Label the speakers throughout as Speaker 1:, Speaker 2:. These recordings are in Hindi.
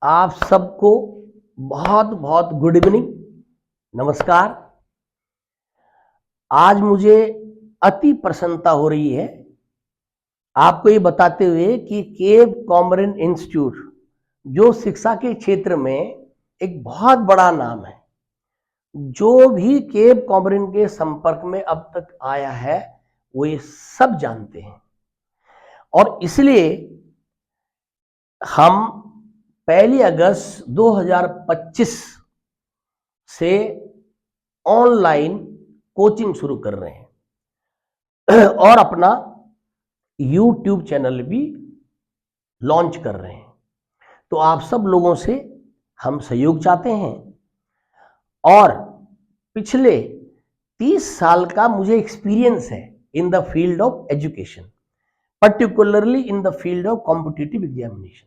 Speaker 1: आप सबको बहुत बहुत गुड इवनिंग, नमस्कार। आज मुझे अति प्रसन्नता हो रही है आपको ये बताते हुए कि केव कॉमरिन इंस्टीट्यूट जो शिक्षा के क्षेत्र में एक बहुत बड़ा नाम है, जो भी केव कॉमरिन के संपर्क में अब तक आया है वो ये सब जानते हैं। और इसलिए हम 1 अगस्त 2025 से ऑनलाइन कोचिंग शुरू कर रहे हैं और अपना YouTube चैनल भी लॉन्च कर रहे हैं। तो आप सब लोगों से हम सहयोग चाहते हैं और पिछले 30 साल का मुझे एक्सपीरियंस है in the field of education, particularly in the field of competitive examination.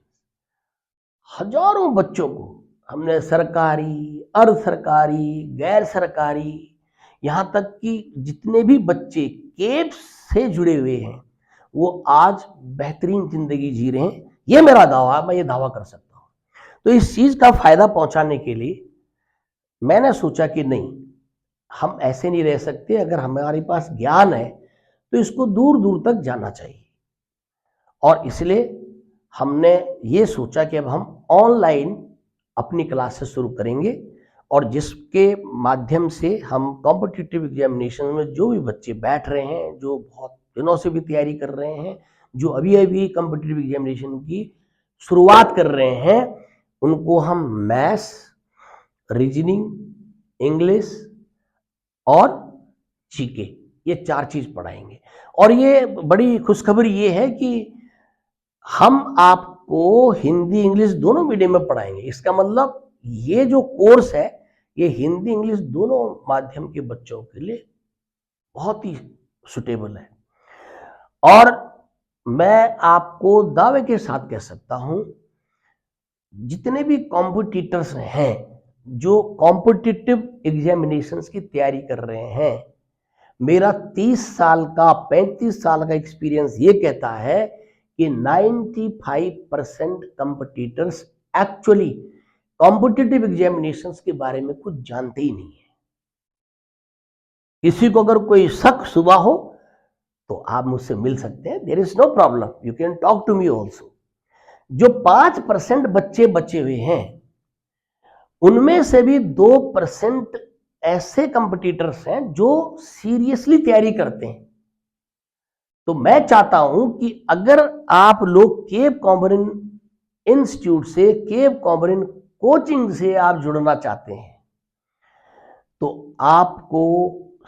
Speaker 1: हजारों बच्चों को हमने सरकारी, अर्ध सरकारी, गैर सरकारी, यहां तक कि जितने भी बच्चे केव से जुड़े हुए हैं वो आज बेहतरीन जिंदगी जी रहे हैं। ये मेरा दावा, मैं ये दावा कर सकता हूं। तो इस चीज का फायदा पहुंचाने के लिए मैंने सोचा कि नहीं, हम ऐसे नहीं रह सकते। अगर हमारे पास ज्ञान है तो इसको दूर दूर तक जाना चाहिए। और इसलिए हमने ये सोचा कि अब हम ऑनलाइन अपनी क्लासेस शुरू करेंगे और जिसके माध्यम से हम कॉम्पिटिटिव एग्जामिनेशन में जो भी बच्चे बैठ रहे हैं, जो बहुत दिनों से भी तैयारी कर रहे हैं, जो अभी अभी कॉम्पिटिटिव एग्जामिनेशन की शुरुआत कर रहे हैं, उनको हम मैथ्स, रीजनिंग, इंग्लिश और जीके, ये 4 चीज पढ़ाएंगे। और ये बड़ी खुशखबरी ये है कि हम आपको हिंदी इंग्लिश दोनों मीडियम में पढ़ाएंगे। इसका मतलब ये जो कोर्स है ये हिंदी इंग्लिश दोनों माध्यम के बच्चों के लिए बहुत ही सुटेबल है। और मैं आपको दावे के साथ कह सकता हूं, जितने भी कॉम्पिटिटर्स हैं जो कॉम्पिटिटिव एग्जामिनेशंस की तैयारी कर रहे हैं, मेरा 30 साल का 35 साल का एक्सपीरियंस ये कहता है कि 95% कॉम्पिटिटर्स एक्चुअली कॉम्पिटिटिव एग्जामिनेशंस के बारे में कुछ जानते ही नहीं है। किसी को अगर कोई शक सुबह हो तो आप मुझसे मिल सकते हैं, there is no problem, you can talk to me also. जो 5% बच्चे बचे हुए हैं उनमें से भी 2% ऐसे कॉम्पिटिटर्स हैं जो सीरियसली तैयारी करते हैं। तो मैं चाहता हूं कि अगर आप लोग केव कॉमरिन इंस्टीट्यूट से, केव कॉमरिन कोचिंग से आप जुड़ना चाहते हैं तो आपको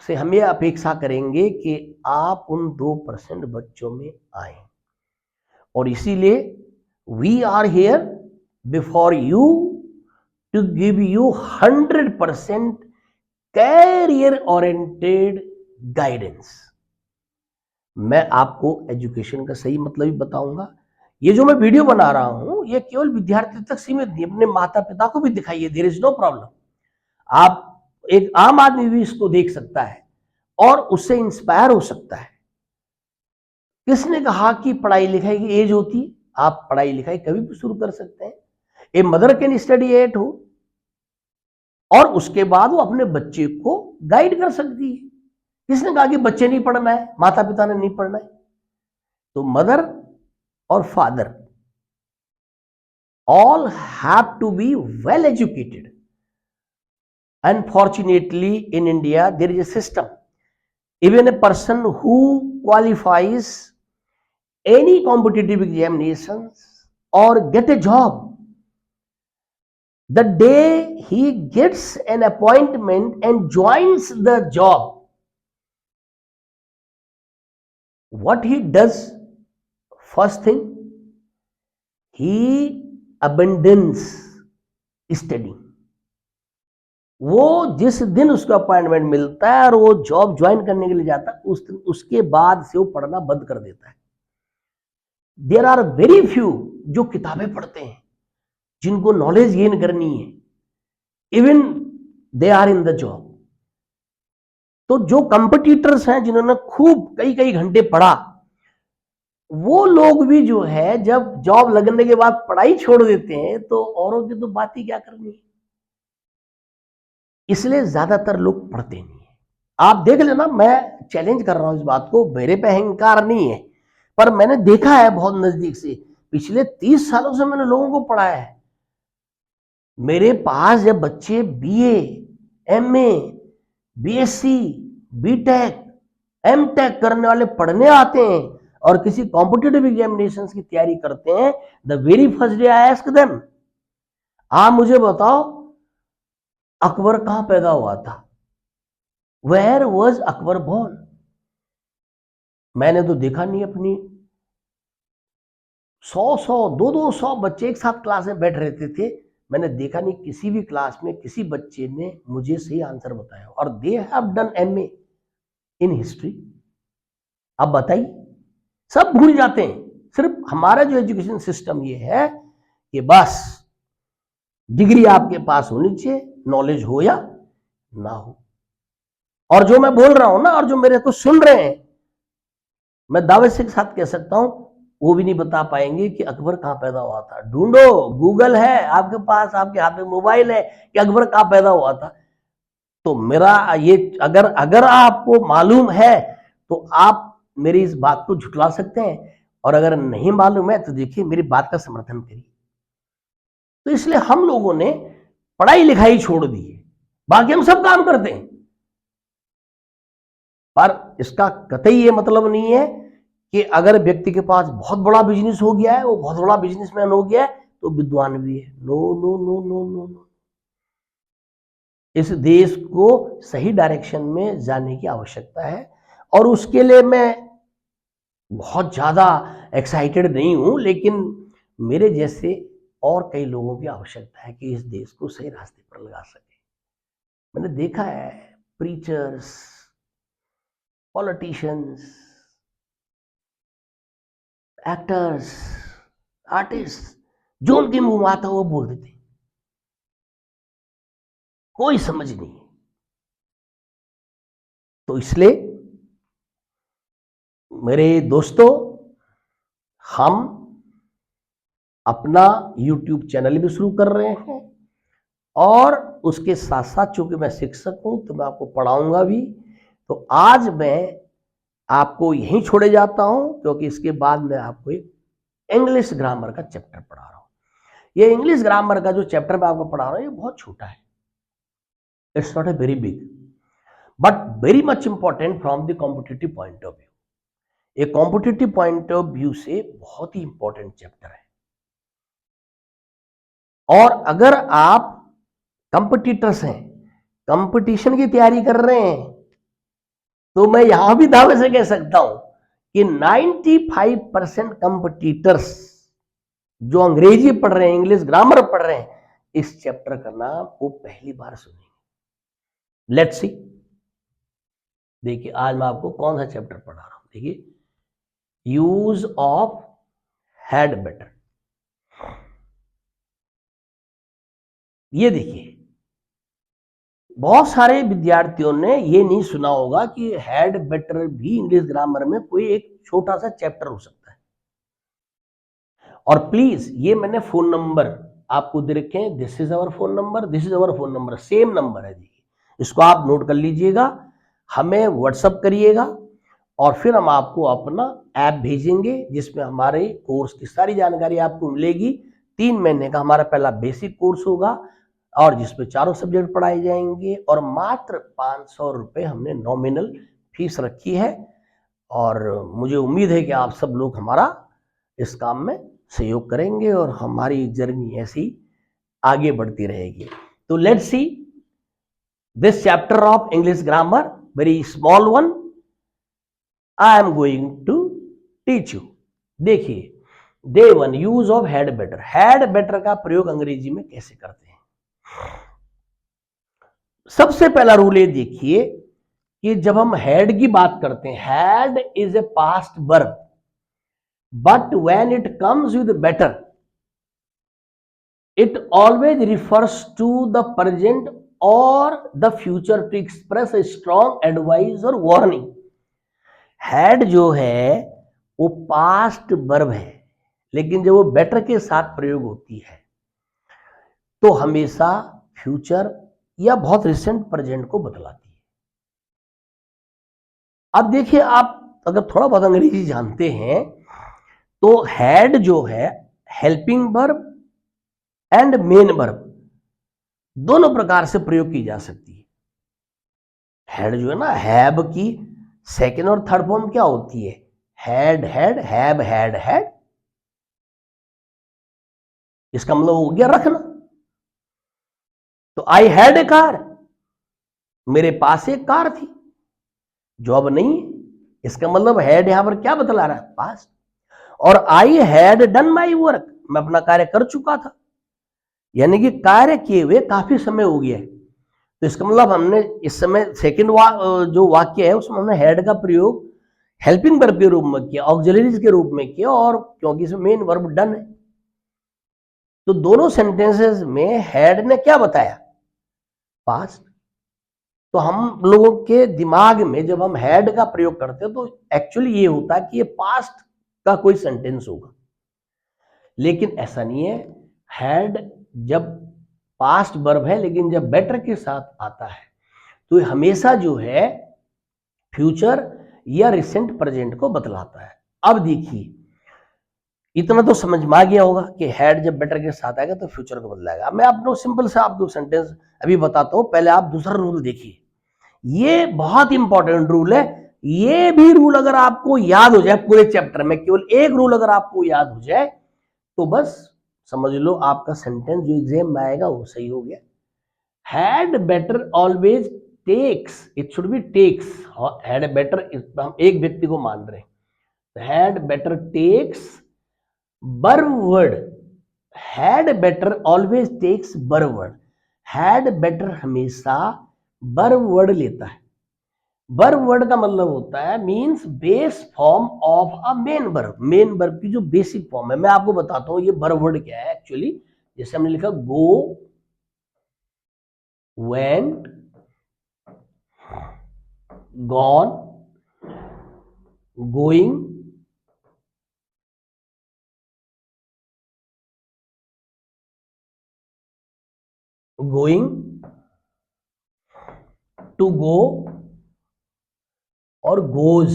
Speaker 1: से हम ये अपेक्षा करेंगे कि आप उन 2% बच्चों में आए। और इसीलिए we are here before you to give you 100% career oriented guidance. मैं आपको एजुकेशन का सही मतलब ही बताऊंगा। ये जो मैं वीडियो बना रहा हूं ये केवल विद्यार्थी तक सीमित नहीं, अपने माता पिता को भी दिखाइए, देयर इज नो प्रॉब्लम। आप, एक आम आदमी भी इसको देख सकता है और उससे इंस्पायर हो सकता है। किसने कहा कि पढ़ाई लिखाई की एज होती है? आप पढ़ाई लिखाई कभी भी शुरू कर सकते हैं। A mother can study at home और उसके बाद वो अपने बच्चे को गाइड कर सकती है। किसने कहा कि बच्चे नहीं पढ़ना है, माता पिता ने नहीं पढ़ना है? तो मदर और father all have to be well educated. Unfortunately, in India, there is a system. Even a person who qualifies any competitive examinations or get a job, the day he gets an appointment and joins the job, what he does, first thing, he abandons studying. वो जिस दिन उसको अपॉइंटमेंट मिलता है और वो जॉब ज्वाइन करने के लिए जाता है, उस दिन उसके बाद से वो पढ़ना बंद कर देता है। देयर आर वेरी फ्यू जो किताबें पढ़ते हैं, जिनको नॉलेज गेन करनी है, even they are in the job. तो जो कंपटीटर्स हैं जिन्होंने खूब कई कई घंटे पढ़ा, वो लोग भी जो है जब जॉब लगने के बाद पढ़ाई छोड़ देते हैं तो औरों की तो बात ही क्या करनी है। इसलिए ज्यादातर लोग पढ़ते नहीं है। आप देख लेना, मैं चैलेंज कर रहा हूं इस बात को, मेरे पे अहंकार नहीं है, पर मैंने देखा है बहुत नजदीक से। पिछले 30 सालों से मैंने लोगों को पढ़ाया है। मेरे पास जब बच्चे BA, MA, BSc, BTech, MTech करने वाले पढ़ने आते हैं और किसी कॉम्पिटिटिव एग्जामिनेशंस की तैयारी करते हैं, the very first day I ask them, आप मुझे बताओ अकबर कहां पैदा हुआ था, वेयर वॉज अकबर बोर्न। मैंने तो देखा नहीं अपनी 100 200 बच्चे एक साथ क्लास में बैठ रहते थे, मैंने देखा नहीं किसी भी क्लास में किसी बच्चे ने मुझे सही आंसर बताया। और they have done MA in history. अब बताइए, सब भूल जाते हैं। सिर्फ हमारा जो एजुकेशन सिस्टम ये है कि बस डिग्री आपके पास होनी चाहिए, नॉलेज हो या ना हो। और जो मैं बोल रहा हूं ना, और जो मेरे को सुन रहे हैं, मैं दावे से साथ कह सकता हूं वो भी नहीं बता पाएंगे कि अकबर कहां पैदा हुआ था। ढूंढो, गूगल है आपके पास, आपके हाथ में मोबाइल है, कि अकबर कहां पैदा हुआ था। तो मेरा ये, अगर अगर आपको मालूम है तो आप मेरी इस बात को झुटला सकते हैं, और अगर नहीं मालूम है तो देखिए मेरी बात का समर्थन करिए। तो इसलिए हम लोगों ने पढ़ाई लिखाई छोड़ दी है, बाकी हम सब काम करते हैं, पर इसका कतई ये मतलब नहीं है कि अगर व्यक्ति के पास बहुत बड़ा बिजनेस हो गया है, वो बहुत बड़ा बिजनेसमैन हो गया है, तो विद्वान भी है। No no no no no no. इस देश को सही डायरेक्शन में जाने की आवश्यकता है, और उसके लिए मैं बहुत ज्यादा एक्साइटेड नहीं हूं, लेकिन मेरे जैसे और कई लोगों की आवश्यकता है कि इस देश को सही रास्ते पर लगा सके। मैंने देखा है प्रीचर्स, पॉलिटिशियंस, एक्टर्स, आर्टिस्ट, जो उनके मुंह में आता वो बोल देते, कोई समझ नहीं। तो इसलिए मेरे दोस्तों, हम अपना YouTube चैनल भी शुरू कर रहे हैं, और उसके साथ साथ चूंकि मैं शिक्षक हूं तो मैं आपको पढ़ाऊंगा भी। तो आज मैं आपको यहीं छोड़े जाता हूं, क्योंकि इसके बाद मैं आपको एक इंग्लिश ग्रामर का चैप्टर पढ़ा रहा हूं। ये इंग्लिश ग्रामर का जो चैप्टर मैं आपको पढ़ा रहा हूं ये बहुत छोटा है, it's not a very big, but very much important from the competitive point of view. एक कॉम्पिटिटिव पॉइंट ऑफ व्यू से बहुत ही इंपॉर्टेंट चैप्टर है। और अगर आप कंपटीटर्स हैं, कंपटीशन की तैयारी कर रहे हैं, तो मैं यहां भी दावे से कह सकता हूं कि 95% कंपटीटर्स जो अंग्रेजी पढ़ रहे हैं, इंग्लिश ग्रामर पढ़ रहे हैं, इस चैप्टर का नाम वो पहली बार सुनेंगे। Let's see. देखिए आज मैं आपको कौन सा चैप्टर पढ़ा रहा हूं। देखिए, यूज ऑफ हैड बेटर। ये देखिए, बहुत सारे विद्यार्थियों ने ये नहीं सुना होगा कि हैड बेटर भी इंग्लिश ग्रामर में कोई एक छोटा सा चैप्टर हो सकता है। और प्लीज, ये मैंने फोन नंबर आपको दे रखे हैं, this is our phone number, this is our phone number, same number है। देखिए, इसको आप नोट कर लीजिएगा, हमें व्हाट्सअप करिएगा, और फिर हम आपको अपना ऐप भेजेंगे जिसमें हमारे कोर्स की सारी जानकारी आपको मिलेगी। 3 महीने का हमारा पहला बेसिक कोर्स होगा, और जिसमें चारों सब्जेक्ट पढ़ाए जाएंगे, और मात्र 500 रुपये हमने नॉमिनल फीस रखी है। और मुझे उम्मीद है कि आप सब लोग हमारा इस काम में सहयोग करेंगे, और हमारी जर्नी ऐसी आगे बढ़ती रहेगी। तो let's see this chapter of English grammar, very small one, I am going to teach you. देखिए, day 1, use of had better. Had better का प्रयोग अंग्रेजी में कैसे करते हैं। सबसे पहला रूल ये देखिए कि जब हम हैड की बात करते हैं, had is a past verb, but when it comes with better, it always refers to the present or the future to express a strong advice or warning। had जो है वो पास्ट वर्ब है, लेकिन जब वो बेटर के साथ प्रयोग होती है तो हमेशा फ्यूचर या बहुत रिसेंट प्रेजेंट को बतलाती है। अब देखिए, आप अगर थोड़ा बहुत अंग्रेजी जानते हैं तो हैड जो है helping verb and main verb दोनों प्रकार से प्रयोग की जा सकती है। हैड जो है ना, हैव की सेकेंड और थर्ड फॉर्म क्या होती है? Had had, have had had. इसका मतलब हो गया रखना। तो आई हैड ए कार, मेरे पास एक कार थी, जो अब नहीं है। इसका मतलब हैड यहां पर क्या बतला रहा है? पास्ट। और I had done my work, मैं अपना कार्य कर चुका था, यानी कि कार्य किए हुए काफी समय हो गया है। तो इसका मतलब हमने इस समय सेकंड जो वाक्य है उसमें हमने हैड का प्रयोग हेल्पिंग वर्ब के रूप में किया, ऑक्सिलरीज के रूप में किया, और क्योंकि इसमें मेन वर्ब डन है तो दोनों सेंटेंसेस में हैड ने क्या बताया? पास्ट। तो हम लोगों के दिमाग में जब हम हैड का प्रयोग करते हैं तो एक्चुअली ये होता है कि ये पास्ट का कोई सेंटेंस होगा, लेकिन ऐसा नहीं है। हैड जब पास्ट वर्ब है, लेकिन जब बेटर के साथ आता है तो ये हमेशा जो है फ्यूचर या रिसेंट प्रेजेंट को बतलाता है। अब देखिए, इतना तो समझ में आ गया होगा कि हैड जब बेटर के साथ आएगा तो फ्यूचर को बदलाएगा। मैं आपको सिंपल से आपको सेंटेंस अभी बताता हूं, पहले आप दूसरा रूल देखिए। ये बहुत इंपॉर्टेंट रूल है। ये भी रूल अगर आपको याद हो जाए पूरे चैप्टर में, केवल एक रूल अगर आपको याद हो जाए तो बस समझ लो आपका सेंटेंस जो एग्जाम में आएगा वो सही हो गया। Had better always takes, it should be takes. Had better, हम एक व्यक्ति को मान रहे हैं। Had better takes verb word, had better always takes verb word. Had better हमेशा वर्ब वर्ड लेता है। वर्ब वर्ड का मतलब होता है means base form of a main verb. Main verb की जो बेसिक फॉर्म है, मैं आपको बताता हूं ये वर्ब वर्ड क्या है एक्चुअली। जैसे हमने लिखा go, went, gone, going, going, to go और गोज।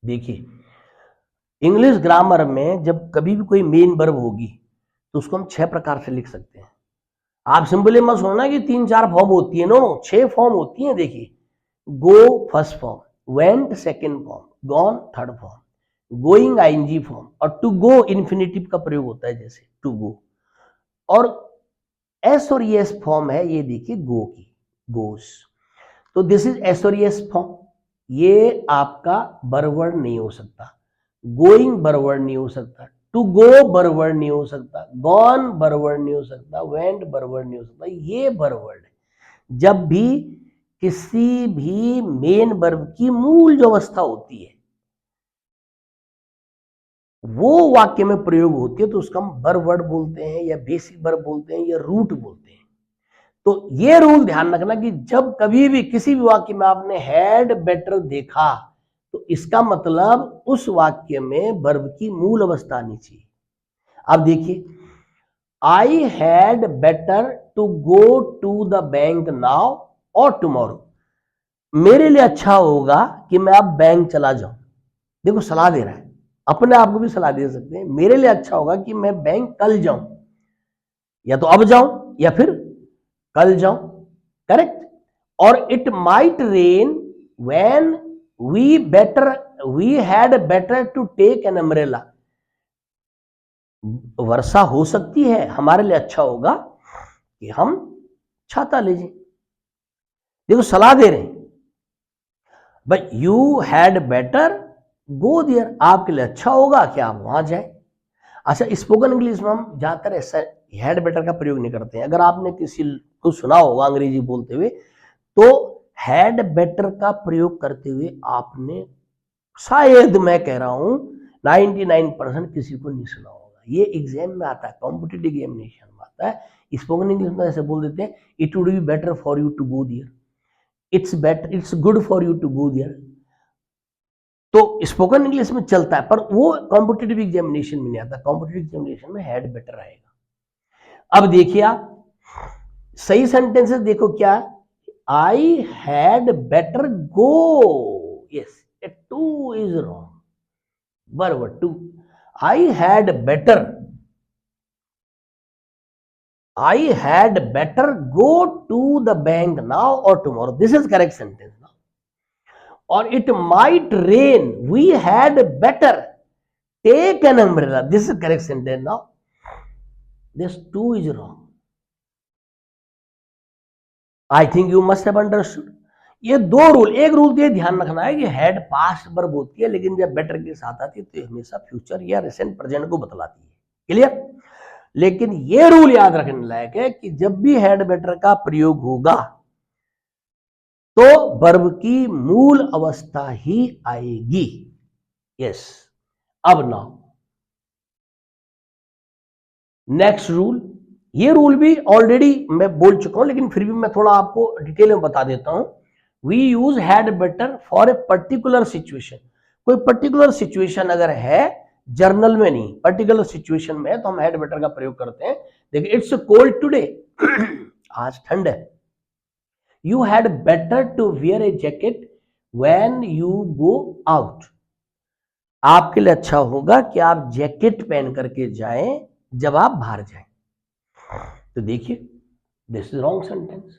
Speaker 1: देखिए, इंग्लिश ग्रामर में जब कभी भी कोई मेन वर्ब होगी तो उसको हम 6 प्रकार से लिख सकते हैं। आप सिंपली मत सोचना कि 3-4 फॉर्म होती है, नो, 6 फॉर्म होती है। देखिए, go first form, went second form, gone third form, going ING form, और टू गो इन्फिनेटिव का प्रयोग होता है, जैसे टू गो। और एस और एस फॉर्म है, ये देखिए गो की, गोस। तो दिस इज एस और एस फॉर्म। ये आपका बरवर्ड नहीं हो सकता। गोइंग बरवर्ड नहीं हो सकता, टू गो बरवर्ड नहीं हो सकता, गॉन बरवर्ड नहीं हो सकता, वेंट बरवर्ड नहीं हो सकता। ये बरवर्ड है जब भी किसी भी मेन वर्ब की मूल जो अवस्था होती है वो वाक्य में प्रयोग होती है तो उसका हम वर्ब वर्ड बोलते हैं, या बेसिक वर्ब बोलते हैं, या रूट बोलते हैं। तो ये रूल ध्यान रखना कि जब कभी भी किसी भी वाक्य में आपने हैड बेटर देखा तो इसका मतलब उस वाक्य में वर्ब की मूल अवस्था आनी चाहिए। अब देखिए, I had better to go to the bank now और टुमारो। मेरे लिए अच्छा होगा कि मैं अब बैंक चला जाऊं। देखो, सलाह दे रहा है, अपने आप को भी सलाह दे सकते हैं। मेरे लिए अच्छा होगा कि मैं बैंक कल जाऊं, या तो अब जाऊं या फिर कल जाऊं। करेक्ट। और it might rain when we had better to take an umbrella. वर्षा हो सकती है, हमारे लिए अच्छा होगा कि हम छाता ले जाएं। देखो, सलाह दे रहे हैं भाई, you had better go there, आपके लिए अच्छा होगा कि आप वहां जाए। अच्छा, स्पोकन इंग्लिश में हम ज्यादातर ऐसा हैड बेटर का प्रयोग नहीं करते हैं। अगर आपने किसी को सुना होगा अंग्रेजी बोलते हुए तो हैड बेटर का प्रयोग करते हुए आपने, शायद मैं कह रहा हूं 99% किसी को नहीं सुना होगा। ये एग्जाम में आता है, कॉम्पिटिटिव एग्जामिनेशन में आता है। स्पोकन इंग्लिश में ऐसे बोल देते हैं, it would be better for you to go there, it's better, it's good for you to go there. तो स्पोकन इंग्लिश में चलता है, पर वो कॉम्पिटिटिव एग्जामिनेशन में नहीं आता। कॉम्पिटिटिव एग्जामिनेशन में हैड बेटर आएगा। अब देखिए आप सही सेंटेंसेस देखो क्या, I had better go, yes, to is wrong, verb to. I had better, I had better go to the bank now or tomorrow. This is correct sentence now. Or it might rain. We had better take an umbrella. This is correct sentence now. This two is wrong. I think you must have understood. ये दो रूल, एक रूल तो ये ध्यान रखना है कि हैड पास्ट वर्ब होती है, लेकिन जब बेटर के साथ आती है तो हमेशा फ्यूचर या रिसेंट प्रेजेंट को बतलाती है। क्लियर? लेकिन ये रूल याद रखने लायक है कि जब भी हैड बेटर का प्रयोग होगा तो वर्ब की मूल अवस्था ही आएगी। यस। अब नाउ नेक्स्ट रूल, ये रूल भी ऑलरेडी मैं बोल चुका हूं, लेकिन फिर भी मैं थोड़ा आपको डिटेल में बता देता हूं। We use had better for a particular situation. कोई पर्टिकुलर सिचुएशन अगर है, जर्नल में नहीं, पर्टिकुलर सिचुएशन में है, तो हम हैड बेटर का प्रयोग करते हैं। देखिए, इट्स कोल्ड टुडे, आज ठंड है। You had better to wear a jacket when you go out. आपके लिए अच्छा होगा कि आप जैकेट पहन करके जाएं जब आप बाहर जाएं। तो देखिए, दिस इज रॉन्ग सेंटेंस।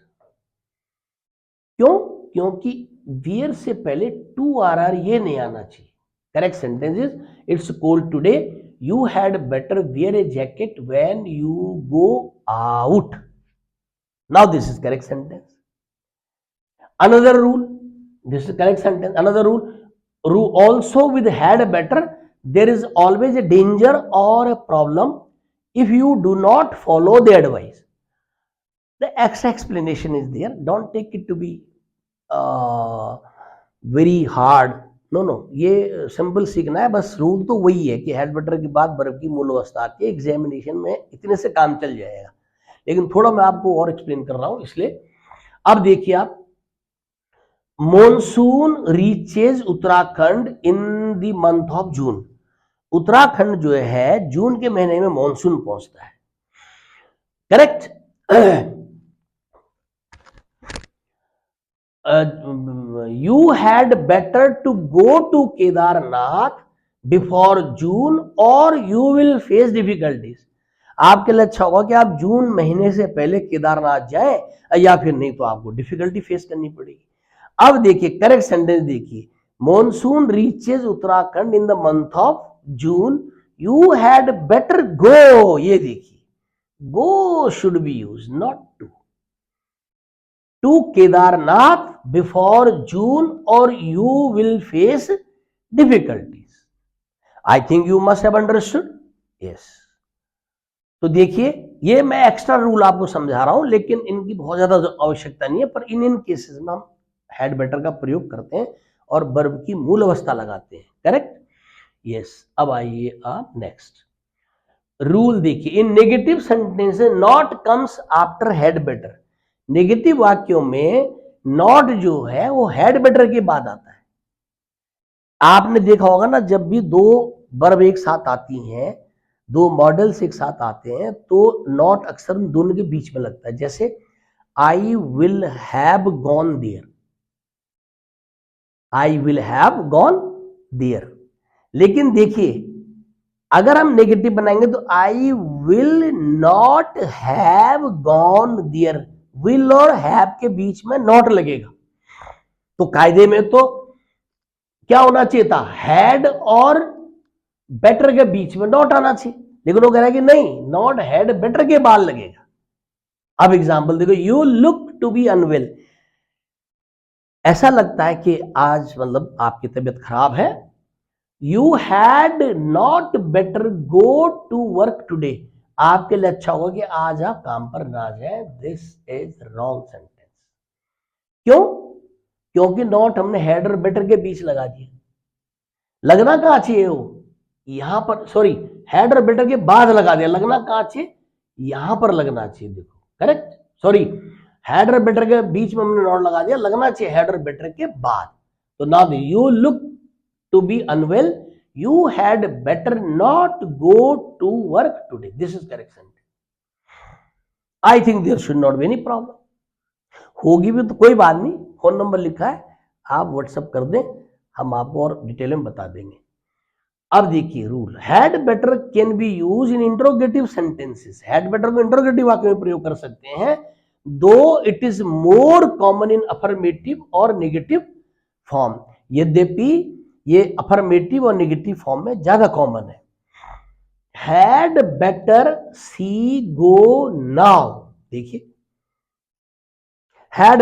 Speaker 1: क्यों? क्योंकि वियर से पहले टू आर ये नहीं आना चाहिए। Correct sentence is it's cold today, you had better wear a jacket when you go out. Now this is correct sentence. Another rule, this is correct sentence. Another rule also with had better, there is always a danger or a problem if you do not follow the advice. The extra explanation is there, don't take it to be very hard. No, ये सिंपल सीखना है बस। रूल तो वही है कि हैड बेटर के बाद वर्ब की मूल अवस्था आती है। एग्जामिनेशन में इतने से काम चल जाएगा, लेकिन थोड़ा मैं आपको और एक्सप्लेन कर रहा हूं इसलिए। अब देखिए आप, monsoon reaches Uttarakhand in the month of June. Uttarakhand जो है जून के महीने में मॉनसून पहुंचता है। Correct? You had better to go to Kedarnath before June और यू विल फेस डिफिकल्टीज। आपके लिए अच्छा होगा कि आप जून महीने से पहले केदारनाथ जाएं, या फिर नहीं तो आपको डिफिकल्टी फेस करनी पड़ेगी। अब देखिए करेक्ट सेंटेंस देखिए, monsoon reaches Uttarakhand in the month of June, you had better go. ये देखिए, go should be use, not to Kedarnath before June और you will face difficulties. I think you must have understood. Yes. तो देखिए, ये मैं एक्स्ट्रा रूल आपको समझा रहा हूं, लेकिन इनकी बहुत ज्यादा आवश्यकता नहीं है, पर इन केसेस में हम हैड बेटर का प्रयोग करते हैं और वर्ब की मूल अवस्था लगाते हैं। करेक्ट? यस। अब आइए आप नेक्स्ट रूल देखिए, in negative sentence not comes after had better. Negative वाक्यों में नॉट जो है वो हैड बेटर के बाद आता है। आपने देखा होगा ना, जब भी दो वर्ब एक साथ आती हैं, दो मॉडल्स एक साथ आते हैं, तो नॉट अक्सर दोनों के बीच में लगता है। जैसे I will have gone there, I will have gone there. लेकिन देखिए, अगर हम नेगेटिव बनाएंगे तो I will not have gone there, will और हैव के बीच में नॉट लगेगा। तो कायदे में तो क्या होना चाहिए था, हैड और बेटर के बीच में नॉट आना चाहिए, लेकिन वो कह रहा है कि नहीं, नॉट हैड बेटर के बाद लगेगा। अब एग्जांपल देखो, you look to be unwell. ऐसा लगता है कि आज मतलब आपकी तबीयत खराब है। You had not better go to work today. आपके लिए अच्छा होगा कि आज आप काम पर ना जाएं। This is wrong sentence. क्यों? क्योंकि नॉट हमने हैड और बेटर के बीच लगा दिया। लगना कहां चाहिए वो, यहां पर, सॉरी, हैड और बेटर के बाद लगा दिया। लगना कहां चाहिए, यहां पर लगना चाहिए। देखो, करेक्ट? सॉरी, हैड और बेटर के बीच में हमने नॉट लगा दिया, लगना चाहिए हैड और बेटर के बाद। तो now you look to be unwell, you had better not go to work today. This is correct sentence. I think there should not be any problem. होगी भी तो कोई बात नहीं, फोन नंबर लिखा है, आप व्हाट्सएप कर दें, हम आपको और डिटेल में बता देंगे। अब देखिए rule, had better can be use in interrogative sentences. Had better को इंट्रोगेटिव वाक्य में प्रयोग कर सकते हैं, दो it is more common in affirmative और नेगेटिव फॉर्म। यद्यपि ये अफर्मेटिव और नेगेटिव फॉर्म में ज्यादा कॉमन है। Had better C go now, देखिए had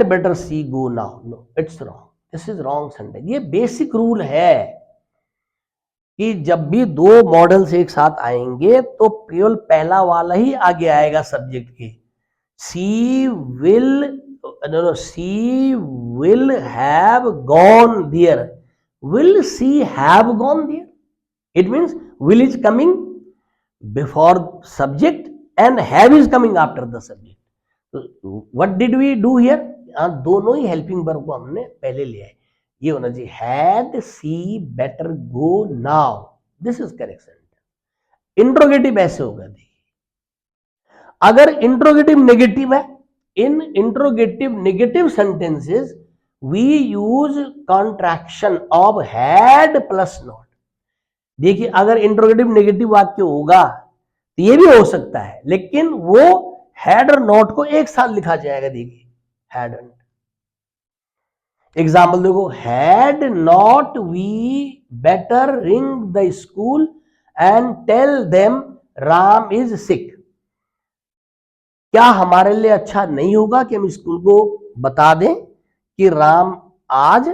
Speaker 1: better see go now, no it's wrong, this is wrong sentence। ये बेसिक रूल है कि जब भी दो मॉडल्स एक साथ आएंगे तो केवल पहला वाला ही आगे आएगा सब्जेक्ट के। She will have gone there, will she have gone there, it means will is coming before subject and have is coming after the subject। तो what did we do here, दोनों ही हेल्पिंग वर्ब को हमने पहले लिया है। ये होना चाहिए had she better go now, this is correct sentence। Interrogative ऐसे होगा, देखिए अगर इंट्रोगेटिव नेगेटिव है, in interrogative negative sentences we use contraction of had plus not. देखिए अगर इंट्रोगेटिव नेगेटिव वाक्य होगा तो ये भी हो सकता है, लेकिन वो हैड और नॉट को एक साथ लिखा जाएगा। देखिए हैड एंड, एग्जाम्पल देखो, had not we better ring the school and tell them Ram is sick. क्या हमारे लिए अच्छा नहीं होगा कि हम स्कूल को बता दें कि राम आज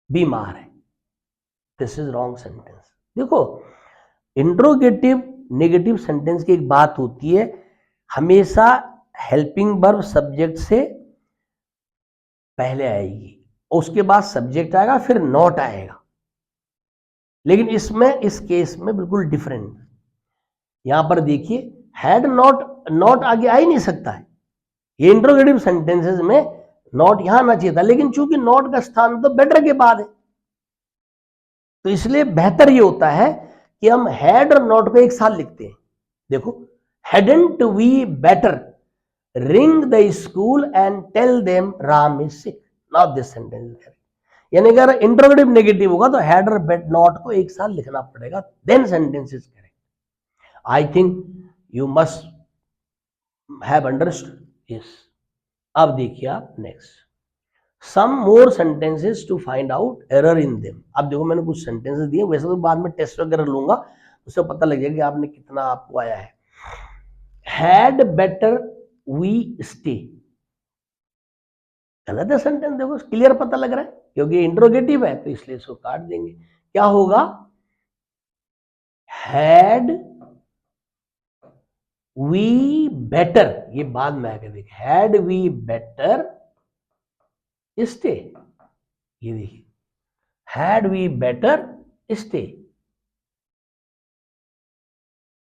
Speaker 1: बीमार है? This is wrong sentence. देखो इंट्रोगेटिव नेगेटिव सेंटेंस की एक बात होती है, हमेशा हेल्पिंग वर्ब सब्जेक्ट से पहले आएगी, उसके बाद सब्जेक्ट आएगा, फिर नॉट आएगा। लेकिन इसमें इस केस में बिल्कुल डिफरेंट। यहां पर देखिए हैड नॉट आगे आ ही नहीं सकता है, ये इंट्रोगेटिव सेंटेंसेस में नॉट यहां आना चाहिए था, लेकिन चूंकि नॉट का स्थान तो बेटर के बाद है, तो इसलिए बेहतर ये होता है कि हम हैड और नॉट को एक साथ लिखते हैं। देखो hadn't we better ring the school and tell them Ram is sick, now this sentence is correct। यानी अगर इंट्रोगेटिव नेगेटिव होगा तो हैड और बेट नॉट को एक साथ लिखना पड़ेगा, then sentence is correct. I think you must have understood. Yes, अब देखिए आप next, some more sentences to find out error in them. अब देखो मैंने कुछ सेंटेंसेस दिए, वैसे तो बाद में टेस्ट वगैरह लूंगा, उससे पता लग जाएगा कि आपने कितना आपको आया है। हैड बेटर वी स्टे, गलत है सेंटेंस। देखो क्लियर पता लग रहा है, क्योंकि इंट्रोगेटिव है तो इसलिए इसको काट देंगे। क्या होगा, हैड वी बेटर, ये बाद में आकर देख, हैड वी बेटर स्टे, ये देखिए हैड वी बेटर स्टे,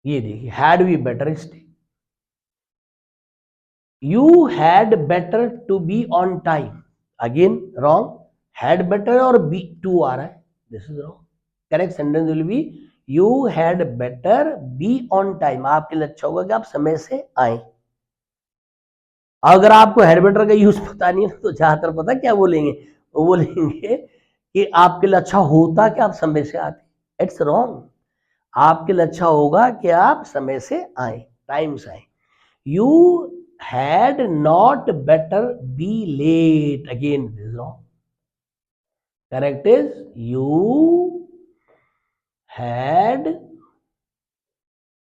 Speaker 1: ये देखिए had we better stay. You had better to be on time, again wrong, had better और बी टू आ रहा है, this is wrong. Correct sentence will be you had better be on time, आपके लिए अच्छा होगा कि आप समय से आए। अगर आपको हैड बेटर का यूज पता नहीं है तो ज्यादातर पता क्या बोलेंगे, वो बोलेंगे कि आपके लिए अच्छा होता कि आप समय से आते। इट्स रॉन्ग, आपके लिए अच्छा होगा कि आप समय से आए, टाइम से आए। You had not better be late, again this is wrong. Correct is you had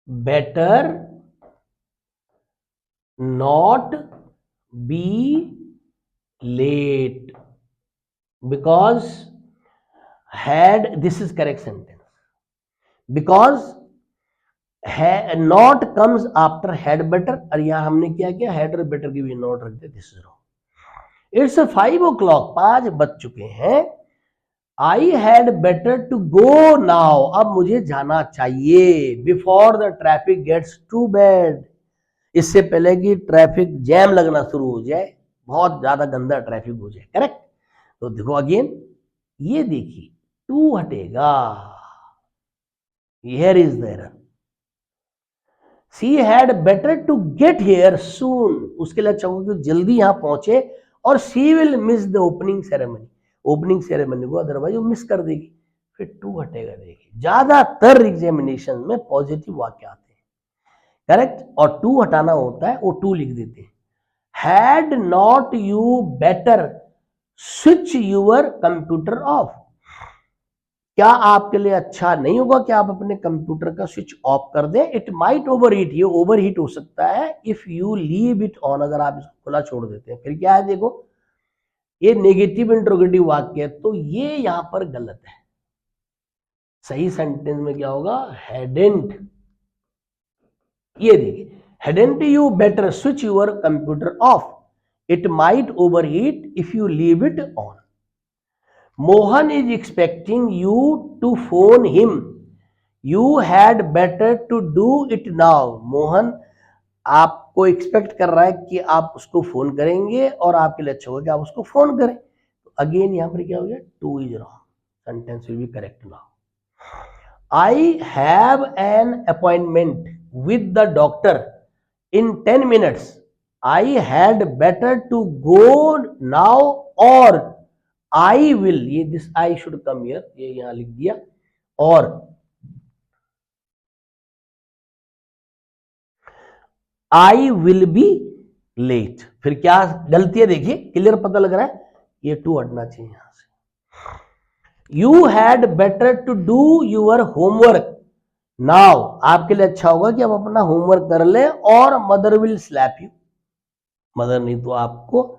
Speaker 1: better not be late, because had, this is correct sentence, because not comes after had better, और यहां हमने क्या किया, had और better की भी नॉट रख दिया, this is wrong। It's 5 o'clock, 5 बज चुके हैं। I had better to go now, अब मुझे जाना चाहिए, before the traffic gets too bad, इससे पहले कि ट्रैफिक जैम लगना शुरू हो जाए, बहुत ज्यादा गंदा ट्रैफिक हो जाए। करेक्ट, तो देखो अगेन, ये देखिए 2 हटेगा, here is the error. She had better to get here soon, उसके लिए अच्छा होगा कि जल्दी यहां पहुंचे, और she will miss the opening ceremony, opening ceremony को अदरवाइज वो मिस कर देगी, फिर 2 हटेगा। देखिए ज्यादातर एग्जामिनेशन में पॉजिटिव वाक्य आते हैं, करेक्ट, और 2 हटाना होता है, वो 2 लिख देते हैं। Had not you better switch your computer off, क्या आपके लिए अच्छा नहीं होगा कि आप अपने कंप्यूटर का स्विच ऑफ कर दें? इट माइट ओवर हीट, ये ओवर हीट हो सकता है if you leave it on, अगर आप इसको खुला छोड़ देते हैं। फिर क्या है, देखो ये नेगेटिव इंट्रोगेटिव वाक्य है, तो ये यहां पर गलत है। सही सेंटेंस में क्या होगा, हैडेंट, ये देखिए, hadn't you better switch your computer off, it might over heat if you leave it on. Mohan is expecting you to phone him, you had better to do it now. Mohan आपको एक्सपेक्ट कर रहा है कि आप उसको फोन करेंगे, और आपके लिए अच्छा होगा कि आप उसको फोन करें। तो अगेन यहां पर क्या हो गया, 2 is wrong, sentence will be correct now. I have an appointment with the doctor in 10 minutes, I had better to go now, और आई विल, ये this I should come here, ये यहां लिख दिया, और आई विल बी लेट। फिर क्या गलती है, देखिए क्लियर पता लग रहा है, ये 2 हटना चाहिए यहां से। You had better to do your homework now, आपके लिए अच्छा होगा कि आप अपना होमवर्क कर लें, और mother will slap you, mother नहीं तो आपको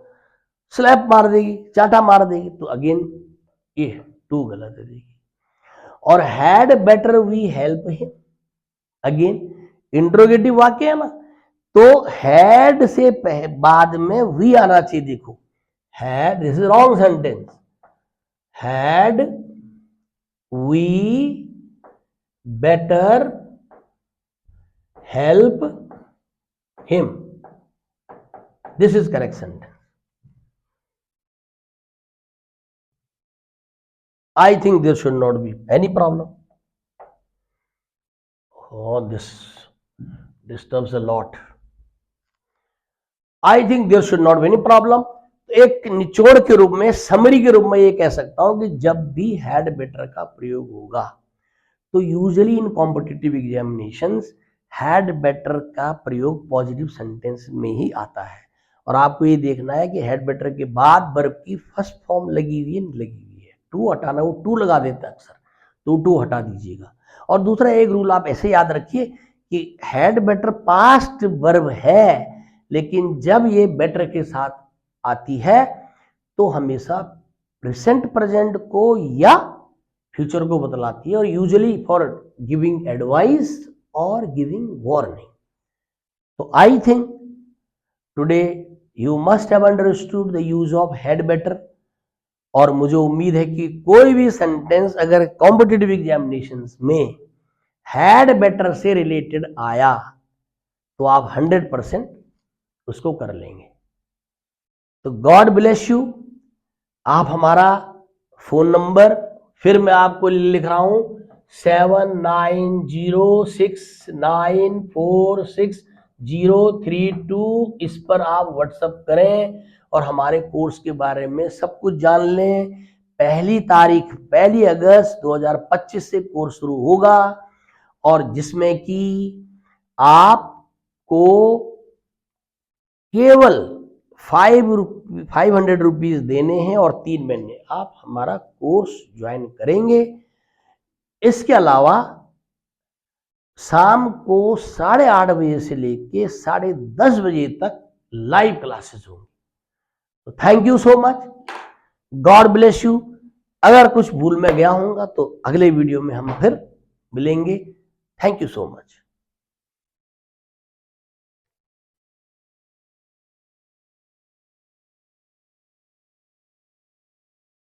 Speaker 1: स्लैप मार देगी, चाटा मार देगी। तो अगेन ये 2 गलत है, देखिए। और had better we help him, again interrogative वाक्य है ना, तो हैड से बाद में वी आना चाहिए। देखो had, this is wrong sentence, had we better help him, this is correct sentence. I think there should not be any problem. Oh, this disturbs a lot. I think there should not be any problem. एक निचोड़ के रूप में, समरी के रूप में ये कह सकता हूं कि जब भी हैड बेटर का प्रयोग होगा, तो usually in competitive examinations had better का प्रयोग पॉजिटिव सेंटेंस में ही आता है। और आपको ये देखना है कि हैड बेटर के बाद वर्ब की फर्स्ट फॉर्म लगी हुई है, नहीं लगी हुई है। 2 हटाना, वो 2 लगा देता है अक्सर, तो 2 हटा दीजिएगा। और दूसरा एक रूल आप ऐसे याद रखिए कि हैड बेटर पास्ट वर्ब है, लेकिन जब ये बेटर के साथ आती है तो हमेशा प्रेजेंट प्रेजेंट को या फ्यूचर को बतलाती है, और यूजुअली फॉर गिविंग एडवाइस और गिविंग वार्निंग। तो I think today you must have understood the use of had better, और मुझे उम्मीद है कि कोई भी सेंटेंस अगर कॉम्पिटिटिव एग्जामिनेशंस में हैड बेटर से रिलेटेड आया तो आप 100% उसको कर लेंगे। तो गॉड ब्लेस यू। आप हमारा फोन नंबर फिर मैं आपको लिख रहा हूं, 7906946032, इस पर आप व्हाट्सएप करें और हमारे कोर्स के बारे में सब कुछ जान लें। 1 अगस्त 2025 से कोर्स शुरू होगा, और जिसमें कि आपको केवल 500 रुपीज देने हैं, और 3 महीने आप हमारा कोर्स ज्वाइन करेंगे। इसके अलावा शाम को 8:30 बजे से लेके 10:30 बजे तक लाइव क्लासेस होंगी। तो thank you so much, God bless you. अगर कुछ भूल में गया होगा तो अगले वीडियो में हम फिर मिलेंगे। Thank you so much.